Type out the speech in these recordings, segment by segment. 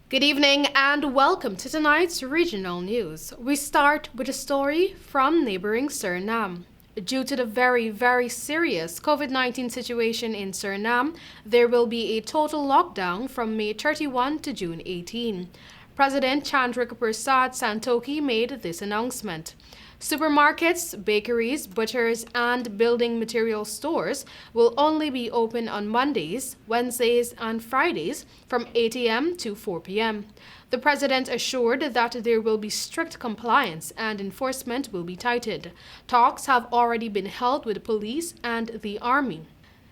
Good evening and welcome to tonight's regional news. We start with a story from neighboring Suriname. Due to the very serious COVID-19 situation in Suriname, there will be a total lockdown from May 31 to June 18. President Chandrika Prasad Santokhi made this announcement. Supermarkets, bakeries, butchers, and building material stores will only be open on Mondays, Wednesdays, and Fridays from 8 a.m. to 4 p.m. The president assured that there will be strict compliance and enforcement will be tightened. Talks have already been held with the police and the army.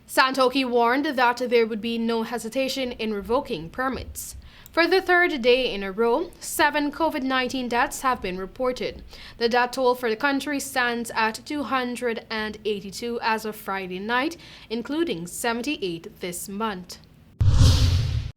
Santokhi warned that there would be no hesitation in revoking permits. For the third day in a row, 7 COVID-19 deaths have been reported. The death toll for the country stands at 282 as of Friday night, including 78 this month.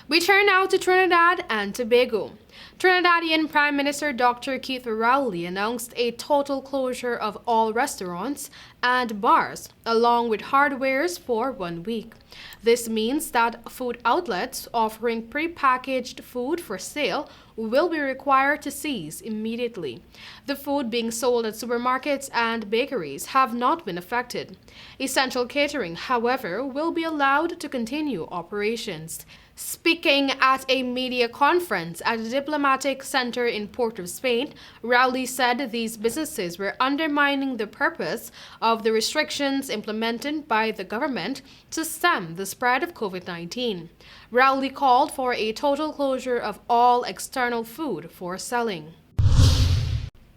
We turn now to Trinidad and Tobago. Trinidadian Prime Minister Dr. Keith Rowley announced a total closure of all restaurants and bars, along with hardwares for 1 week. This means that food outlets offering pre-packaged food for sale will be required to cease immediately. The food being sold at supermarkets and bakeries have not been affected. Essential catering, however, will be allowed to continue operations. Speaking at a media conference at the Diplomatic Center in Port of Spain, Rowley said these businesses were undermining the purpose of the restrictions implemented by the government to stem the spread of COVID-19. Rowley called for a total closure of all external food for selling.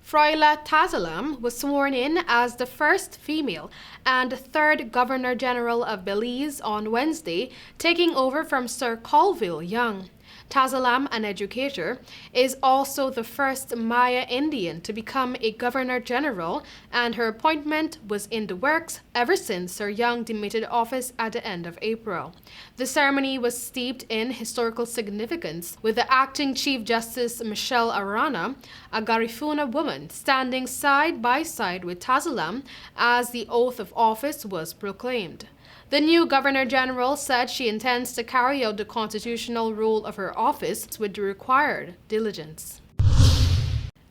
Froila Tazalam was sworn in as the first female and third Governor General of Belize on Wednesday, taking over from Sir Colville Young. Tazalam, an educator, is also the first Maya Indian to become a Governor General, and her appointment was in the works ever since Sir Young demitted office at the end of April. The ceremony was steeped in historical significance, with the acting Chief Justice Michelle Arana, a Garifuna woman, standing side by side with Tazalam as the oath of office was proclaimed. The new Governor General said she intends to carry out the constitutional role of her office with the required diligence.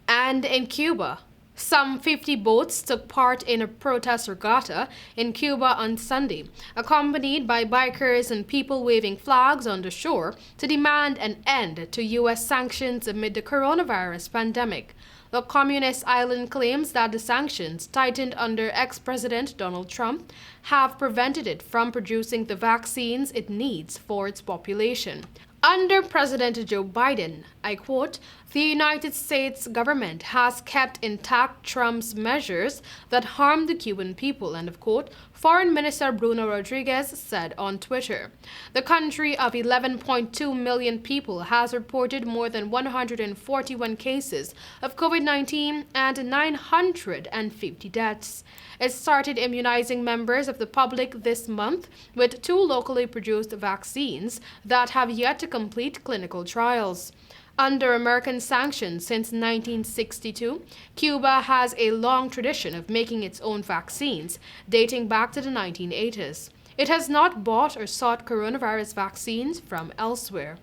And in Cuba, some 50 boats took part in a protest regatta in Cuba on Sunday, accompanied by bikers and people waving flags on the shore to demand an end to U.S. sanctions amid the coronavirus pandemic. The communist island claims that the sanctions, tightened under ex-President Donald Trump, have prevented it from producing the vaccines it needs for its population. Under President Joe Biden, I quote, "The United States government has kept intact Trump's measures that harm the Cuban people," end of quote, Foreign Minister Bruno Rodriguez said on Twitter. The country of 11.2 million people has reported more than 141 cases of COVID-19 and 950 deaths. It started immunizing members of the public this month with 2 locally produced vaccines that have yet to complete clinical trials. Under American sanctions since 1962, Cuba has a long tradition of making its own vaccines, dating back to the 1980s. It has not bought or sought coronavirus vaccines from elsewhere.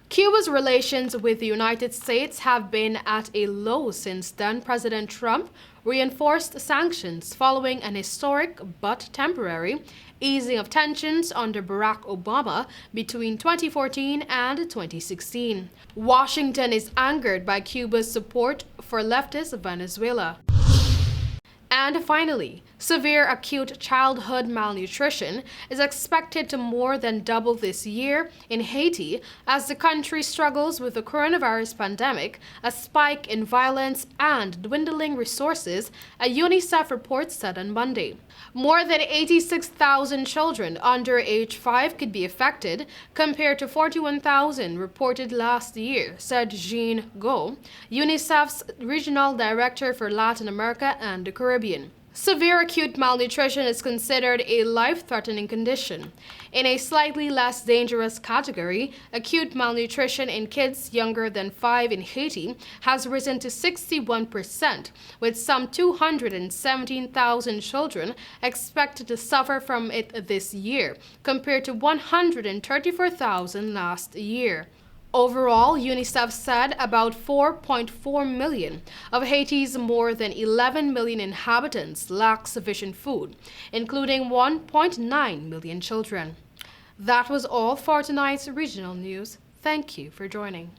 Cuba's relations with the United States have been at a low since then President Trump reinforced sanctions following an historic but temporary easing of tensions under Barack Obama between 2014 and 2016. Washington is angered by Cuba's support for leftist Venezuela. And finally, severe acute childhood malnutrition is expected to more than double this year in Haiti as the country struggles with the coronavirus pandemic, a spike in violence, and dwindling resources, a UNICEF report said on Monday. More than 86,000 children under age 5 could be affected, compared to 41,000 reported last year, said Jean Go, UNICEF's regional director for Latin America and the Caribbean. Severe acute malnutrition is considered a life-threatening condition. In a slightly less dangerous category, acute malnutrition in kids younger than 5 in Haiti has risen to 61%, with some 217,000 children expected to suffer from it this year, compared to 134,000 last year. Overall, UNICEF said about 4.4 million of Haiti's more than 11 million inhabitants lack sufficient food, including 1.9 million children. That was all for tonight's regional news. Thank you for joining.